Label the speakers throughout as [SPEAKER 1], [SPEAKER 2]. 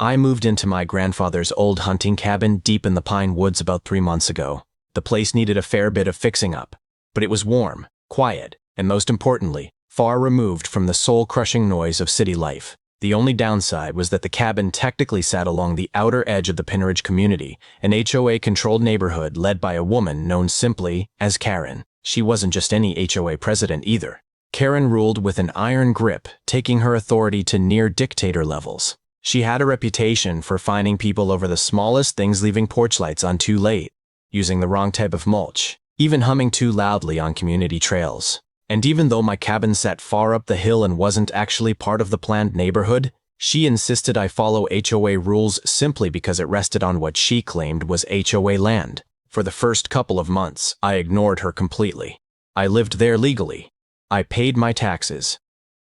[SPEAKER 1] I moved into my grandfather's old hunting cabin deep in the pine woods about 3 months ago. The place needed a fair bit of fixing up, but it was warm, quiet, and most importantly, far removed from the soul-crushing noise of city life. The only downside was that the cabin technically sat along the outer edge of the Pinneridge community, an HOA-controlled neighborhood led by a woman known simply as Karen. She wasn't just any HOA president either. Karen ruled with an iron grip, taking her authority to near dictator levels. She had a reputation for finding people over the smallest things, leaving porch lights on too late, using the wrong type of mulch, even humming too loudly on community trails. And even though my cabin sat far up the hill and wasn't actually part of the planned neighborhood, she insisted I follow HOA rules simply because it rested on what she claimed was HOA land. For the first couple of months, I ignored her completely. I lived there legally. I paid my taxes.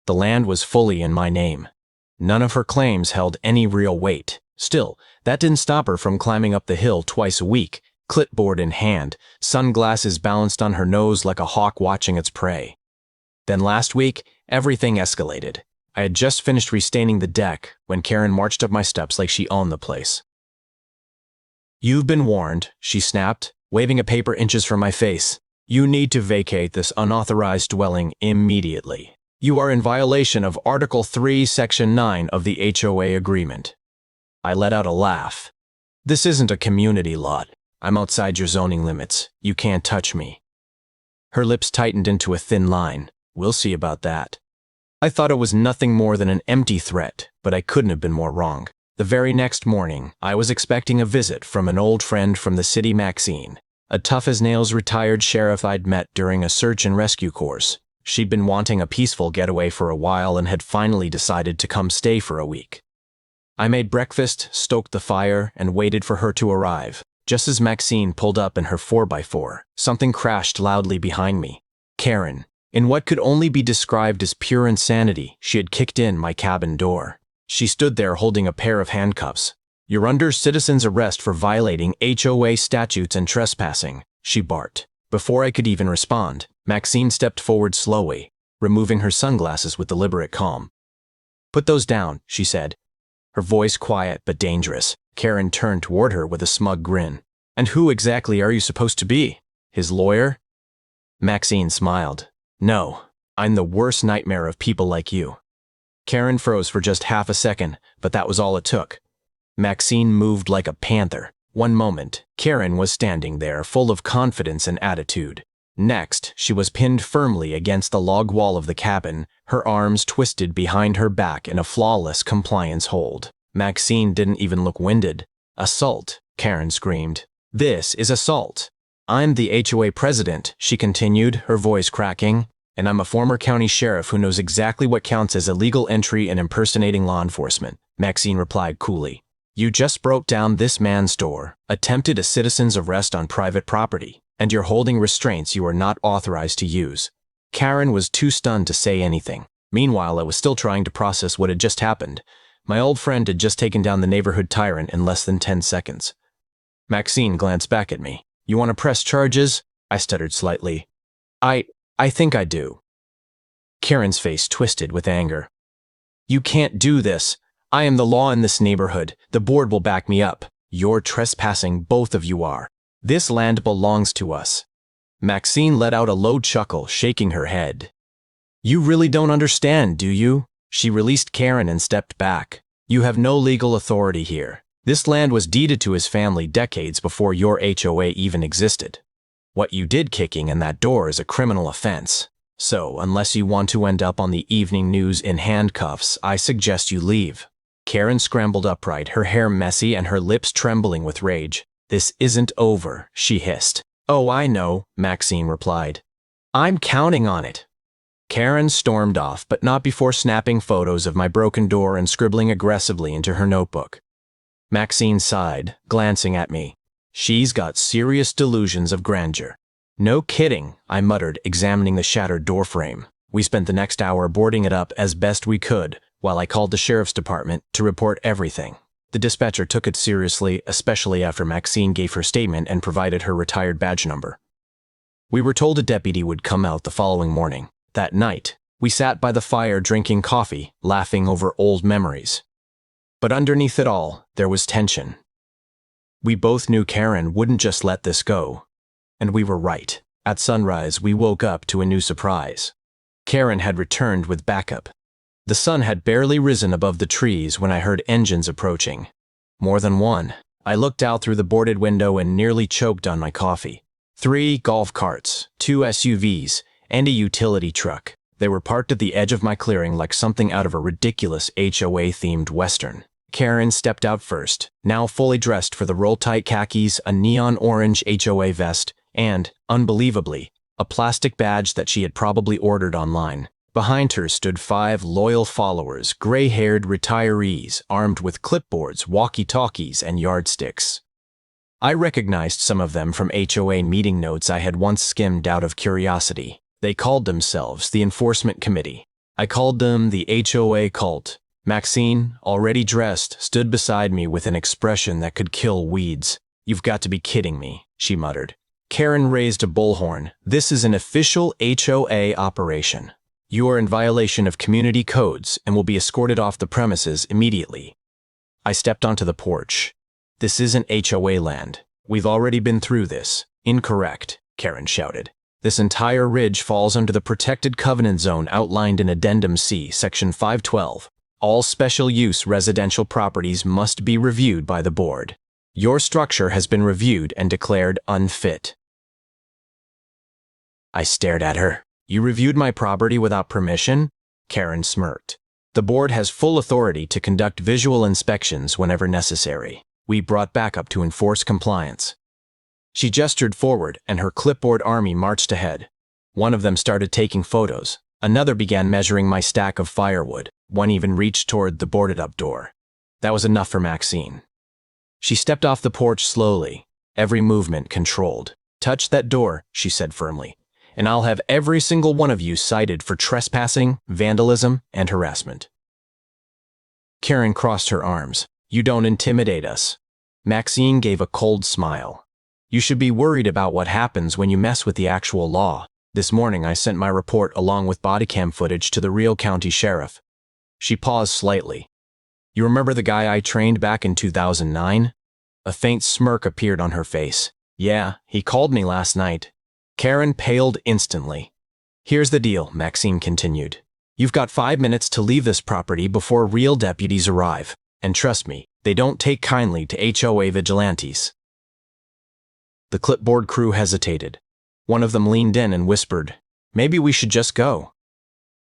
[SPEAKER 1] The land was fully in my name. None of her claims held any real weight. Still, that didn't stop her from climbing up the hill twice a week, clipboard in hand, sunglasses balanced on her nose like a hawk watching its prey. Then last week, everything escalated. I had just finished restaining the deck when Karen marched up my steps like she owned the place. "You've been warned," she snapped, waving a paper inches from my face. "You need to vacate this unauthorized dwelling immediately. You are in violation of Article 3, Section 9 of the HOA agreement." I let out a laugh. "This isn't a community lot. I'm outside your zoning limits. You can't touch me." Her lips tightened into a thin line. "We'll see about that." I thought it was nothing more than an empty threat, but I couldn't have been more wrong. The very next morning, I was expecting a visit from an old friend from the city, Maxine, a tough-as-nails retired sheriff I'd met during a search and rescue course. She'd been wanting a peaceful getaway for a while and had finally decided to come stay for a week. I made breakfast, stoked the fire, and waited for her to arrive. Just as Maxine pulled up in her 4x4, something crashed loudly behind me. Karen, in what could only be described as pure insanity, she had kicked in my cabin door. She stood there holding a pair of handcuffs. "You're under citizen's arrest for violating HOA statutes and trespassing," she barked. Before I could even respond, Maxine stepped forward slowly, removing her sunglasses with deliberate calm. "Put those down," she said, her voice quiet but dangerous. Karen turned toward her with a smug grin. "And who exactly are you supposed to be? His lawyer?" Maxine smiled. "No, I'm the worst nightmare of people like you." Karen froze for just half a second, but that was all it took. Maxine moved like a panther. One moment, Karen was standing there, full of confidence and attitude. Next, she was pinned firmly against the log wall of the cabin, her arms twisted behind her back in a flawless compliance hold. Maxine didn't even look winded. "Assault," Karen screamed. "This is assault. I'm the HOA president," she continued, her voice cracking. "And I'm a former county sheriff who knows exactly what counts as illegal entry and impersonating law enforcement," Maxine replied coolly. "You just broke down this man's door, attempted a citizen's arrest on private property, and you're holding restraints you are not authorized to use." Karen was too stunned to say anything. Meanwhile, I was still trying to process what had just happened. My old friend had just taken down the neighborhood tyrant in less than 10 seconds. Maxine glanced back at me. "You want to press charges?" I stuttered slightly. I think I do." Karen's face twisted with anger. "You can't do this. I am the law in this neighborhood. The board will back me up. You're trespassing, both of you are. This land belongs to us." Maxine let out a low chuckle, shaking her head. "You really don't understand, do you?" She released Karen and stepped back. "You have no legal authority here. This land was deeded to his family decades before your HOA even existed. What you did kicking in that door is a criminal offense. So, unless you want to end up on the evening news in handcuffs, I suggest you leave." Karen scrambled upright, her hair messy and her lips trembling with rage. "This isn't over," she hissed. "Oh, I know," Maxine replied. "I'm counting on it." Karen stormed off, but not before snapping photos of my broken door and scribbling aggressively into her notebook. Maxine sighed, glancing at me. "She's got serious delusions of grandeur." "No kidding," I muttered, examining the shattered doorframe. We spent the next hour boarding it up as best we could, while I called the sheriff's department to report everything. The dispatcher took it seriously, especially after Maxine gave her statement and provided her retired badge number. We were told a deputy would come out the following morning. That night, we sat by the fire drinking coffee, laughing over old memories. But underneath it all, there was tension. We both knew Karen wouldn't just let this go. And we were right. At sunrise, we woke up to a new surprise. Karen had returned with backup. The sun had barely risen above the trees when I heard engines approaching. More than one. I looked out through the boarded window and nearly choked on my coffee. 3 golf carts, 2 SUVs, and a utility truck. They were parked at the edge of my clearing like something out of a ridiculous HOA-themed Western. Karen stepped out first, now fully dressed for the roll-tight khakis, a neon orange HOA vest, and, unbelievably, a plastic badge that she had probably ordered online. Behind her stood 5 loyal followers, gray-haired retirees, armed with clipboards, walkie-talkies, and yardsticks. I recognized some of them from HOA meeting notes I had once skimmed out of curiosity. They called themselves the Enforcement Committee. I called them the HOA Cult. Maxine, already dressed, stood beside me with an expression that could kill weeds. "You've got to be kidding me," she muttered. Karen raised a bullhorn. "This is an official HOA operation. You are in violation of community codes and will be escorted off the premises immediately." I stepped onto the porch. "This isn't HOA land. We've already been through this." "Incorrect," Karen shouted. "This entire ridge falls under the protected covenant zone outlined in Addendum C, Section 512. All special use residential properties must be reviewed by the board. Your structure has been reviewed and declared unfit." I stared at her. "You reviewed my property without permission?" Karen smirked. "The board has full authority to conduct visual inspections whenever necessary. We brought backup to enforce compliance." She gestured forward, and her clipboard army marched ahead. One of them started taking photos. Another began measuring my stack of firewood. One even reached toward the boarded-up door. That was enough for Maxine. She stepped off the porch slowly, every movement controlled. "Touch that door," she said firmly, "and I'll have every single one of you cited for trespassing, vandalism, and harassment." Karen crossed her arms. "You don't intimidate us." Maxine gave a cold smile. "You should be worried about what happens when you mess with the actual law. This morning I sent my report along with body cam footage to the Rio County Sheriff." She paused slightly. "You remember the guy I trained back in 2009? A faint smirk appeared on her face. "Yeah, he called me last night." Karen paled instantly. "Here's the deal," Maxine continued. "You've got 5 minutes to leave this property before real deputies arrive. And trust me, they don't take kindly to HOA vigilantes." The clipboard crew hesitated. One of them leaned in and whispered, "Maybe we should just go."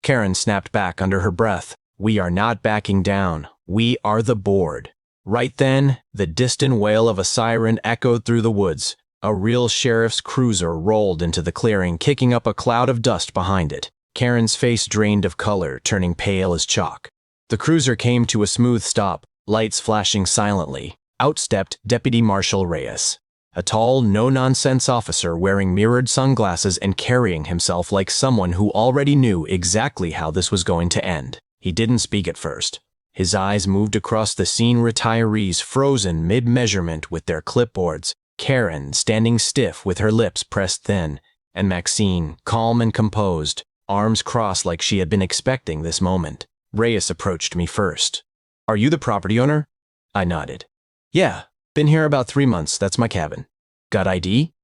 [SPEAKER 1] Karen snapped back under her breath. "We are not backing down. We are the board." Right then, the distant wail of a siren echoed through the woods. A real sheriff's cruiser rolled into the clearing, kicking up a cloud of dust behind it. Karen's face drained of color, turning pale as chalk. The cruiser came to a smooth stop, lights flashing silently. Out stepped Deputy Marshal Reyes, a tall, no-nonsense officer wearing mirrored sunglasses and carrying himself like someone who already knew exactly how this was going to end. He didn't speak at first. His eyes moved across the scene, retirees frozen mid-measurement with their clipboards, Karen standing stiff with her lips pressed thin, and Maxine, calm and composed, arms crossed like she had been expecting this moment. Reyes approached me first. "Are you the property owner?" I nodded. "Yeah, been here about 3 months, that's my cabin." "Got ID?"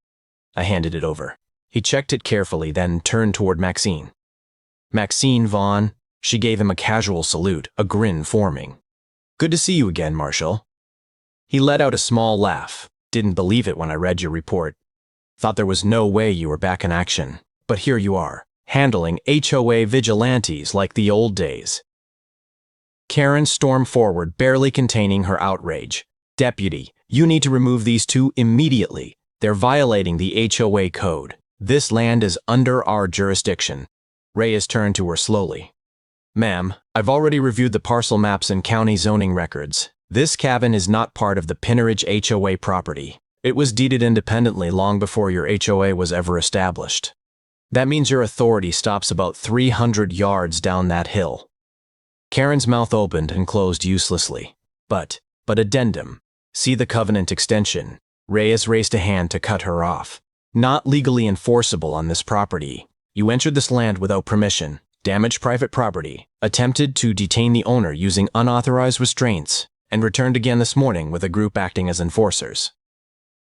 [SPEAKER 1] I handed it over. He checked it carefully, then turned toward Maxine. "Maxine Vaughn." She gave him a casual salute, a grin forming. "Good to see you again, Marshal." He let out a small laugh. "Didn't believe it when I read your report. Thought there was no way you were back in action. But here you are, handling HOA vigilantes like the old days." Karen stormed forward, barely containing her outrage. "Deputy, you need to remove these 2 immediately. They're violating the HOA code. This land is under our jurisdiction." Reyes turned to her slowly. "Ma'am, I've already reviewed the parcel maps and county zoning records. This cabin is not part of the Pinneridge HOA property. It was deeded independently long before your HOA was ever established. That means your authority stops about 300 yards down that hill." Karen's mouth opened and closed uselessly. But addendum. See the covenant extension." Reyes raised a hand to cut her off. "Not legally enforceable on this property. You entered this land without permission, damaged private property, attempted to detain the owner using unauthorized restraints, and returned again this morning with a group acting as enforcers."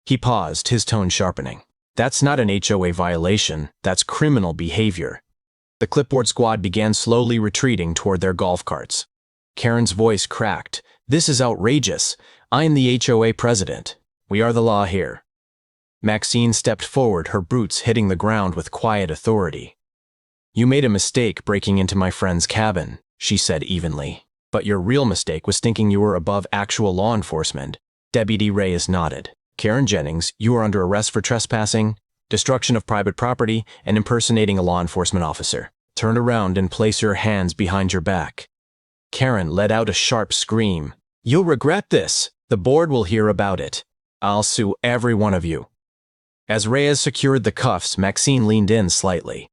[SPEAKER 1] He paused, his tone sharpening. "That's not an HOA violation, that's criminal behavior." The clipboard squad began slowly retreating toward their golf carts. Karen's voice cracked. "This is outrageous. I am the HOA president. We are the law here." Maxine stepped forward, her boots hitting the ground with quiet authority. "You made a mistake breaking into my friend's cabin," she said evenly. "But your real mistake was thinking you were above actual law enforcement." Deputy Reyes nodded. "Karen Jennings, you are under arrest for trespassing, destruction of private property, and impersonating a law enforcement officer. Turn around and place your hands behind your back." Karen let out a sharp scream. "You'll regret this. The board will hear about it. I'll sue every one of you." As Reyes secured the cuffs, Maxine leaned in slightly.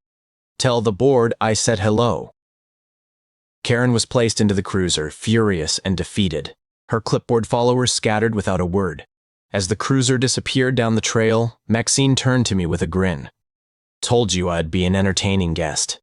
[SPEAKER 1] "Tell the board I said hello." Karen was placed into the cruiser, furious and defeated. Her clipboard followers scattered without a word. As the cruiser disappeared down the trail, Maxine turned to me with a grin. "Told you I'd be an entertaining guest."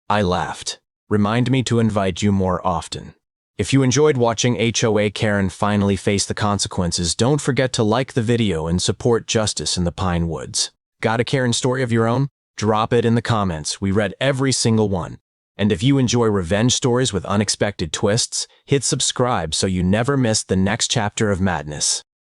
[SPEAKER 1] I laughed. "Remind me to invite you more often." If you enjoyed watching HOA Karen finally face the consequences, don't forget to like the video and support justice in the Pine Woods. Got a Karen story of your own? Drop it in the comments. We read every single one. And if you enjoy revenge stories with unexpected twists, hit subscribe so you never miss the next chapter of madness.